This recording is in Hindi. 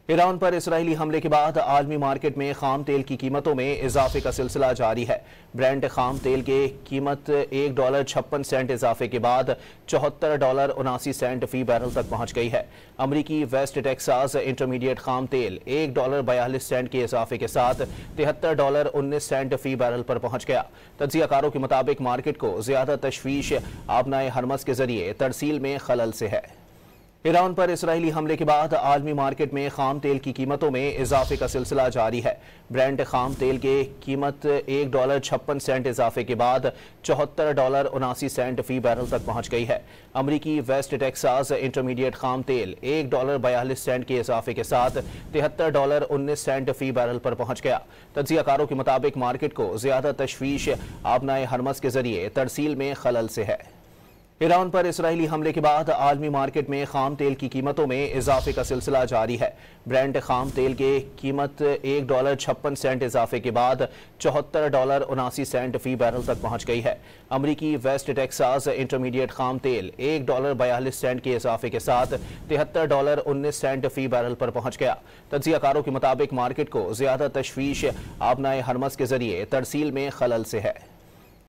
ईरान पर इसराइली हमले के बाद आलमी मार्केट में खाम तेल की कीमतों में इजाफे का सिलसिला जारी है। ब्रेंट खाम तेल की कीमत $1.56 इजाफे के बाद $74.79 फी बैरल तक पहुंच गई है। अमरीकी वेस्ट टेक्सास इंटरमीडिएट खाम तेल $1.42 के इजाफे के साथ $73.19 फी बैरल पर पहुंच गया। तज्जियाकारों के मुताबिक मार्केट को ज्यादा तशवीश आबनाए हरमस के जरिए तरसील में खलल से है। ईरान पर इसराइली हमले के बाद आलमी मार्केट में खाम तेल की कीमतों में इजाफे का सिलसिला जारी है। ब्रेंट खाम तेल की कीमत $1.56 इजाफे के बाद $74.79 फी बैरल तक पहुंच गई है। अमरीकी वेस्ट टेक्सास इंटरमीडिएट खाम तेल $1.42 के इजाफे के साथ $73.19 फी बैरल पर पहुंच गया। तज्जियाकारों के मुताबिक मार्केट को ज्यादा तशवीश आबनाए हरमस के जरिए तरसील में खलल से है। ईरान पर इसराइली हमले के बाद आलमी मार्केट में खाम तेल की कीमतों में इजाफे का सिलसिला जारी है। ब्रेंट खाम तेल की कीमत $1.56 इजाफे के बाद $74.79 फी बैरल तक पहुंच गई है। अमरीकी वेस्ट टेक्सास इंटरमीडिएट खाम तेल $1.42 के इजाफे के साथ $73.19 फी बैरल पर पहुंच गया। तज्जियाकारों के मुताबिक मार्केट को ज्यादा तशवीश आबनाए हरमस के जरिए तरसील में खलल से है।